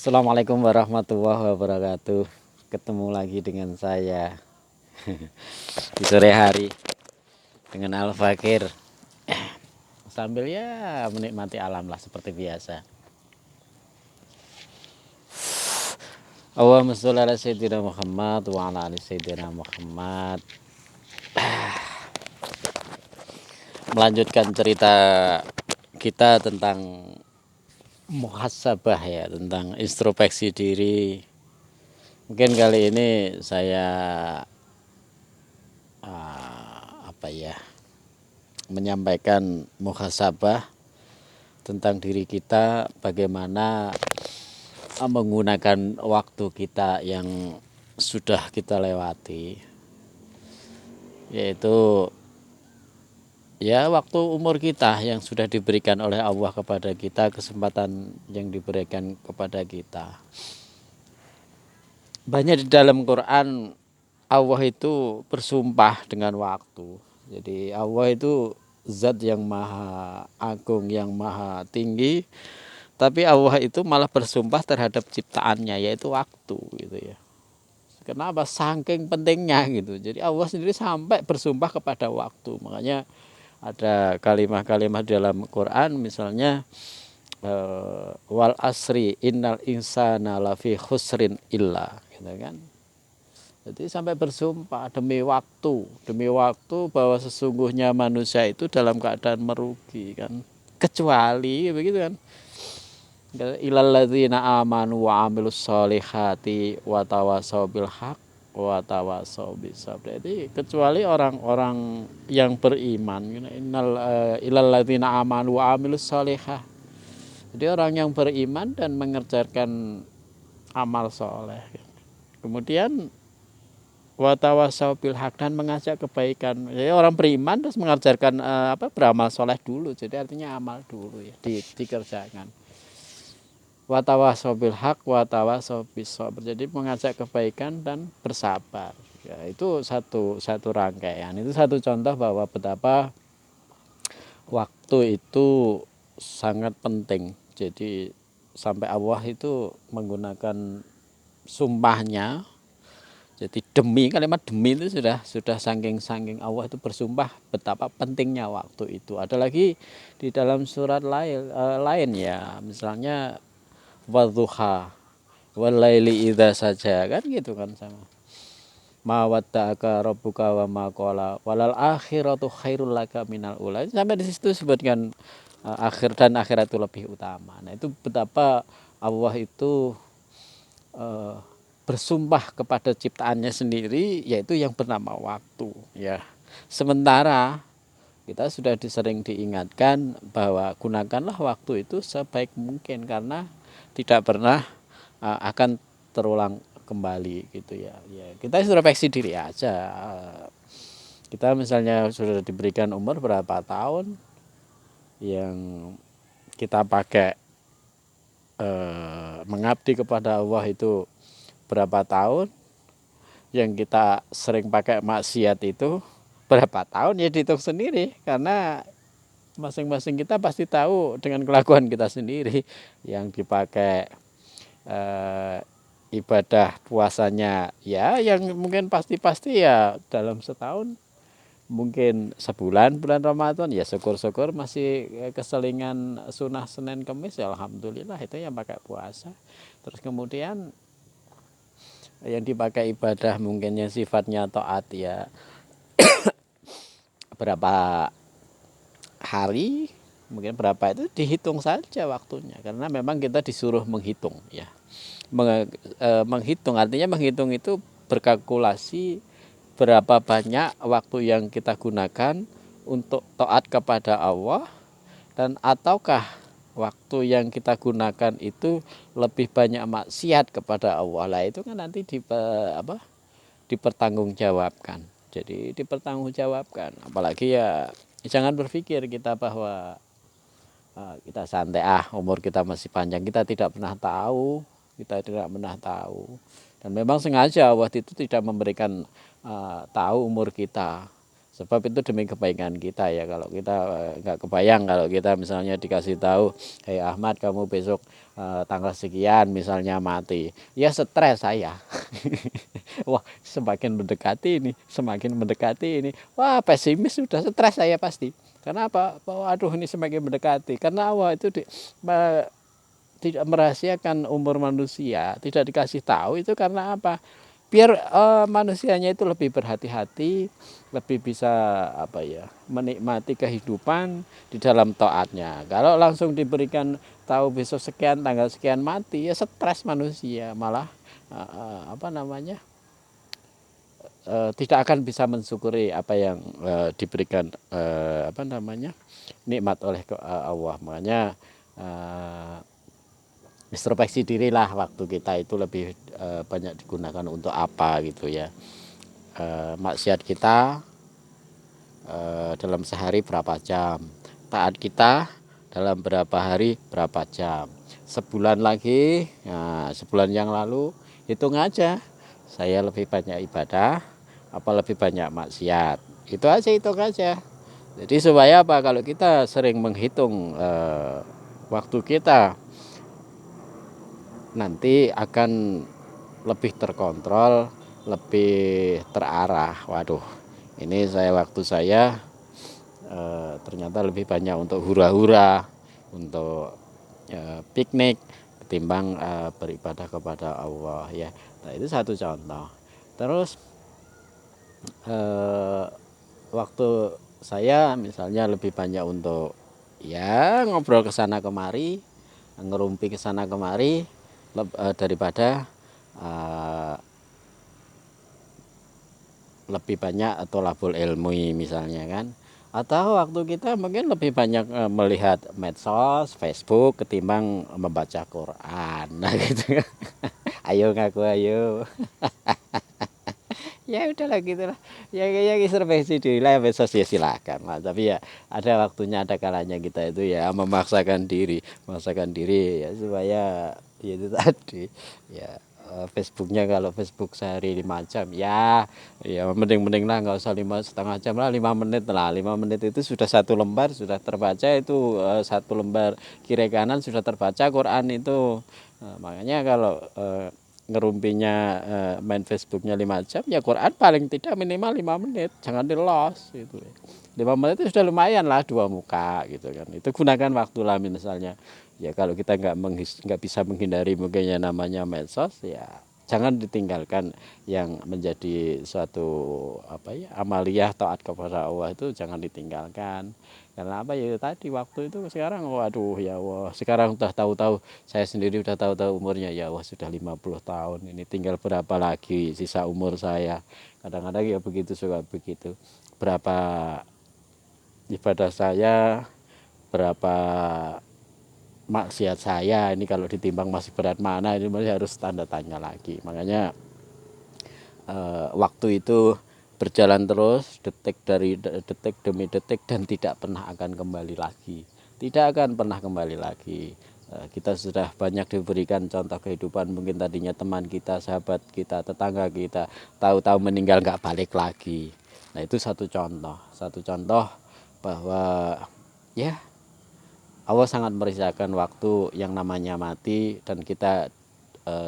Assalamualaikum warahmatullahi wabarakatuh. Ketemu lagi dengan saya di sore hari dengan Al Fakir. Sambil ya menikmati alam lah seperti biasa. Allahumma sholli ala sayyidina Muhammad wa ala ali sayyidina Muhammad. Melanjutkan cerita kita tentang muhasabah ya, tentang introspeksi diri. Mungkin kali ini saya menyampaikan muhasabah tentang diri kita, bagaimana menggunakan waktu kita yang sudah kita lewati, yaitu ya waktu umur kita yang sudah diberikan oleh Allah kepada kita, kesempatan yang diberikan kepada kita. Banyak di dalam Quran Allah itu bersumpah dengan waktu. Jadi Allah itu zat yang maha agung, yang maha tinggi, tapi Allah itu malah bersumpah terhadap ciptaannya, yaitu waktu gitu ya. Kenapa? Saking pentingnya gitu. Jadi Allah sendiri sampai bersumpah kepada waktu. Makanya ada kalimat-kalimat dalam Quran, misalnya wal asri innal insana lafi khusrin illa, gitu kan. Jadi sampai bersumpah demi waktu bahwa sesungguhnya manusia itu dalam keadaan merugi kan. Kecuali begitu kan. Ilal ladzina amanu wa amilus solihati wa tawasau bil haq wa tawasau bis sabr. Jadi kecuali orang-orang yang beriman, ilal ladzina amanu wa amilus solihah. Jadi orang yang beriman dan mengerjakan amal soleh. Kemudian watawasau bil haq, dan mengajak kebaikan. Jadi orang beriman terus mengajarkan beramal soleh dulu. Jadi artinya amal dulu ya dikerjakan. Watawasau bil haq watawasau bis sabr. Jadi mengajak kebaikan dan bersabar. Ya, itu satu rangkaian. Itu satu contoh bahwa betapa waktu itu sangat penting. Jadi sampai Allah itu menggunakan sumpahnya. Jadi demi, kalimat demi itu sudah saking Allah itu bersumpah betapa pentingnya waktu itu. Ada lagi di dalam surat lain ya, misalnya wadduha walaili idza saja, kan gitu kan, sama ma wadda'aka rabbuka wa ma qala walal akhiratu khairul laka minal ula. Sampai di situ sebutkan akhirat itu lebih utama. Nah, itu betapa Allah itu bersumpah kepada ciptaannya sendiri, yaitu yang bernama waktu ya. Sementara kita sudah sering diingatkan bahwa gunakanlah waktu itu sebaik mungkin, karena tidak pernah akan terulang kembali gitu ya. Kita introspeksi diri aja. Kita misalnya sudah diberikan umur berapa tahun yang kita pakai mengabdi kepada Allah itu berapa tahun, yang kita sering pakai maksiat itu berapa tahun, ya dihitung sendiri, karena masing-masing kita pasti tahu dengan kelakuan kita sendiri. Yang dipakai ibadah puasanya ya yang mungkin pasti ya dalam setahun, mungkin bulan Ramadan ya syukur-syukur masih keselingan sunnah Senin Kemis ya alhamdulillah, itu yang pakai puasa. Terus kemudian yang dipakai ibadah mungkin yang sifatnya taat ya berapa hari, mungkin berapa, itu dihitung saja waktunya, karena memang kita disuruh menghitung ya. Menghitung artinya menghitung itu berkalkulasi berapa banyak waktu yang kita gunakan untuk taat kepada Allah, dan ataukah waktu yang kita gunakan itu lebih banyak maksiat kepada Allah. Lah itu kan nanti dipertanggungjawabkan. Jadi dipertanggungjawabkan. Apalagi ya jangan berpikir kita bahwa kita santai, umur kita masih panjang. Kita tidak pernah tahu. Dan memang sengaja Allah itu tidak memberikan tahu umur kita Sebab itu demi kebaikan kita ya. Kalau kita nggak kebayang, kalau kita misalnya dikasih tahu, hei Ahmad kamu besok tanggal sekian misalnya mati, ya stres saya. Wah semakin mendekati ini, semakin mendekati ini, wah pesimis sudah, stres saya pasti. Karena apa? Aduh ini semakin mendekati. Karena Allah itu tidak merahasiakan umur manusia, tidak dikasih tahu itu karena apa? Biar manusianya itu lebih berhati-hati, lebih bisa apa ya, menikmati kehidupan di dalam taatnya. Kalau langsung diberikan tahu besok sekian tanggal sekian mati, ya stres manusia, malah apa namanya, tidak akan bisa mensyukuri apa yang diberikan apa namanya, nikmat oleh Allah. Makanya introspeksi diri lah, waktu kita itu lebih banyak digunakan untuk apa gitu ya. Maksiat kita dalam sehari berapa jam, taat kita dalam berapa hari berapa jam, sebulan lagi, nah, sebulan yang lalu hitung aja, saya lebih banyak ibadah apa lebih banyak maksiat, itu aja hitung aja. Jadi supaya apa, kalau kita sering menghitung waktu kita, nanti akan lebih terkontrol, lebih terarah. Waduh, ini waktu saya ternyata lebih banyak untuk hura-hura, untuk piknik ketimbang beribadah kepada Allah ya. Nah itu satu contoh. Terus waktu saya misalnya lebih banyak untuk ya ngobrol ke sana kemari, ngerumpi ke sana kemari, daripada lebih banyak atau labul ilmu misalnya kan. Atau waktu kita mungkin lebih banyak melihat medsos, Facebook ketimbang membaca Quran. Nah gitu. Ayo ngaku ayo. Ya udahlah gitulah. Ya introspeksi diri lah, medsos ya silakan lah. Tapi ya ada waktunya, ada kalanya kita itu ya memaksakan diri ya supaya ya itu tadi ya. Facebooknya, kalau Facebook sehari 5 jam ya mending lah nggak usah 5,5 jam lah, 5 menit lah. 5 menit itu sudah satu lembar sudah terbaca, itu satu lembar kiri kanan sudah terbaca Quran itu. Makanya kalau ngerumpinya main Facebooknya 5 jam, ya Quran paling tidak minimal 5 menit, jangan di los gitu. 5 menit itu sudah lumayan lah, 2 muka gitu kan. Itu gunakan waktu lah misalnya. Ya kalau kita nggak bisa menghindari mungkin yang namanya medsos, ya jangan ditinggalkan yang menjadi suatu apa ya, amaliyah taat kepada Allah itu jangan ditinggalkan. Karena apa ya tadi, waktu itu sekarang waduh ya Allah, sekarang udah tahu-tahu, saya sendiri udah tahu-tahu umurnya, ya Allah sudah 50 tahun, ini tinggal berapa lagi sisa umur saya. Kadang-kadang ya begitu, suka begitu, berapa ibadah saya, berapa maksiat saya, ini kalau ditimbang masih berat mana, ini masih harus tanda tanya lagi. Makanya waktu itu berjalan terus, detik demi detik, dan tidak pernah akan kembali lagi, tidak akan pernah kembali lagi. Kita sudah banyak diberikan contoh kehidupan, mungkin tadinya teman kita, sahabat kita, tetangga kita, tahu-tahu meninggal nggak balik lagi. Nah itu satu contoh bahwa ya Allah sangat merisaukan waktu yang namanya mati, dan kita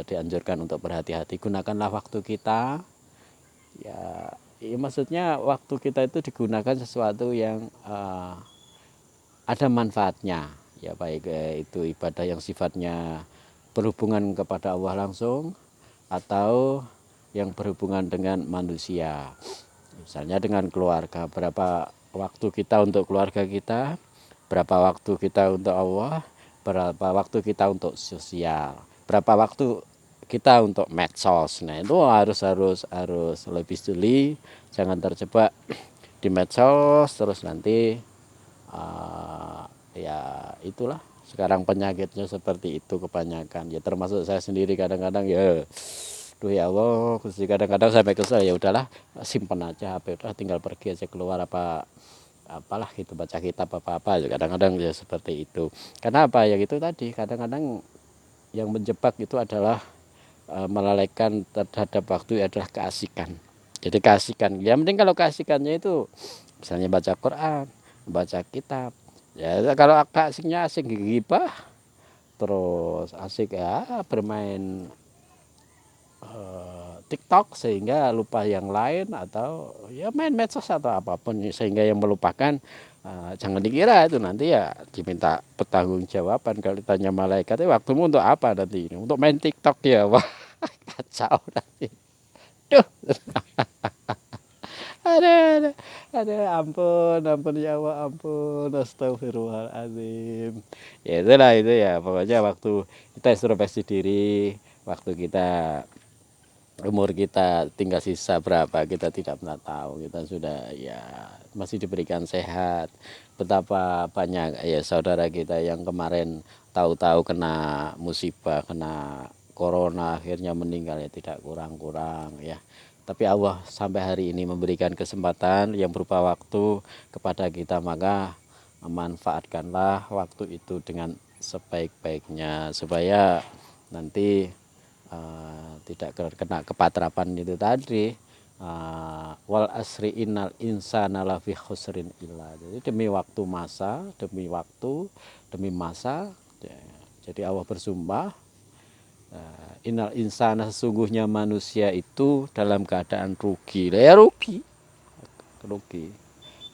dianjurkan untuk berhati-hati. Gunakanlah waktu kita ya, maksudnya waktu kita itu digunakan sesuatu yang ada manfaatnya ya, baik itu ibadah yang sifatnya berhubungan kepada Allah langsung, atau yang berhubungan dengan manusia, misalnya dengan keluarga. Berapa waktu kita untuk keluarga kita, berapa waktu kita untuk Allah, berapa waktu kita untuk sosial, berapa waktu kita untuk medsos. Nah itu harus lebih jeli, jangan terjebak di medsos terus nanti ya itulah sekarang penyakitnya seperti itu kebanyakan ya, termasuk saya sendiri. Kadang-kadang ya duh ya Allah, kadang-kadang sampai kesel, ya udahlah simpen aja HP, udah tinggal pergi aja keluar apalah gitu, baca kitab apa kadang-kadang ya seperti itu. Karena apa ya, itu tadi kadang-kadang yang menjebak itu adalah melalaikan terhadap waktu adalah keasikan. Jadi keasikan ya, mending kalau keasikannya itu misalnya baca Quran, baca kitab. Ya kalau asiknya asik gibah, terus asik ya bermain TikTok sehingga lupa yang lain, atau ya main medsos atau apapun sehingga yang melupakan, jangan dikira itu nanti ya diminta pertanggungjawaban. Kalau ditanya malaikat, waktumu untuk apa nanti ini? Untuk main TikTok ya, wah kacau nanti. Duh, ada, ampun, ampun ya Allah, ampun, astagfirullahaladzim. Ya itulah itu ya, pokoknya waktu kita introspeksi diri, waktu kita umur kita tinggal sisa berapa kita tidak pernah tahu. Kita sudah ya masih diberikan sehat. Betapa banyak ya saudara kita yang kemarin tahu-tahu kena musibah, kena corona, akhirnya meninggal, ya tidak kurang-kurang ya. Tapi Allah sampai hari ini memberikan kesempatan yang berupa waktu kepada kita, maka manfaatkanlah waktu itu dengan sebaik-baiknya supaya nanti tidak kena kepatrapan itu tadi, wal asri innal insana lafi khusrin illa. Jadi demi waktu masa, demi waktu, demi masa, jadi Allah bersumpah, innal insana, sesungguhnya manusia itu dalam keadaan rugi. Ya rugi, rugi.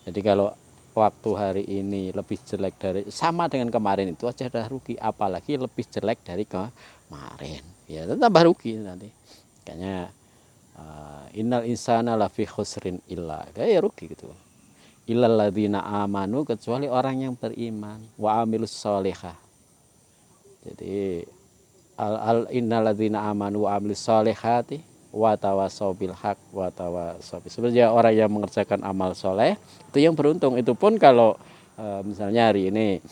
Jadi kalau waktu hari ini lebih jelek dari sama dengan kemarin, itu aja udah rugi, apalagi lebih jelek dari kemarin, ya tambah rugi nanti. Kayaknya innal insana lafi khusrin illa, kayak ya rugi gitu. Illal ladzina amanu, kecuali orang yang beriman, wa amilus sholihah. Jadi al innal ladzina amanu wa amilus sholihati wa tawassaw bil haq wa tawassaw. Sebenarnya orang yang mengerjakan amal soleh itu yang beruntung. Itu pun kalau misalnya hari ini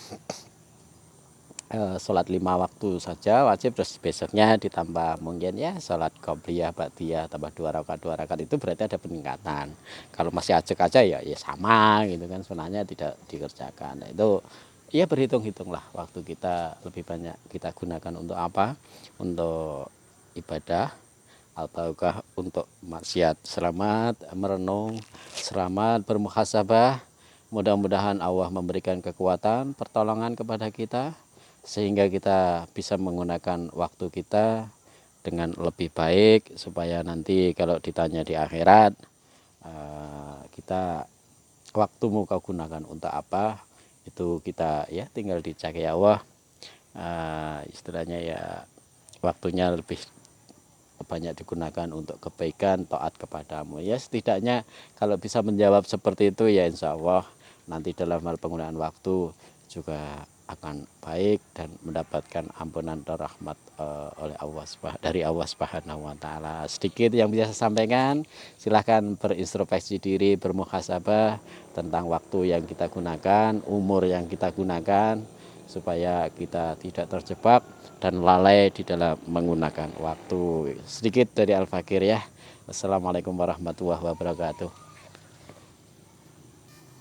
sholat 5 waktu saja wajib, terus besoknya ditambah mungkin ya sholat qobliyah ba'diyah tambah 2 rakaat itu berarti ada peningkatan. Kalau masih ajak aja ya sama gitu kan, sunahnya tidak dikerjakan. Nah, itu ya berhitung-hitung lah waktu kita lebih banyak kita gunakan untuk apa, untuk ibadah ataukah untuk maksiat. Selamat merenung, selamat bermuhasabah. Mudah-mudahan Allah memberikan kekuatan, pertolongan kepada kita sehingga kita bisa menggunakan waktu kita dengan lebih baik, supaya nanti kalau ditanya di akhirat, kita waktumu kau gunakan untuk apa, itu kita ya tinggal dicek ya Allah, istilahnya ya waktunya lebih banyak digunakan untuk kebaikan, taat kepadamu. Ya setidaknya kalau bisa menjawab seperti itu ya insya Allah nanti dalam hal penggunaan waktu juga akan baik dan mendapatkan ampunan dan rahmat oleh Allah, dari Allah Subhanahu wa taala. Sedikit yang bisa saya sampaikan, silahkan berintrospeksi diri, bermuhasabah tentang waktu yang kita gunakan, umur yang kita gunakan, supaya kita tidak terjebak dan lalai di dalam menggunakan waktu. Sedikit dari Al Fakir ya. Wassalamualaikum warahmatullahi wabarakatuh.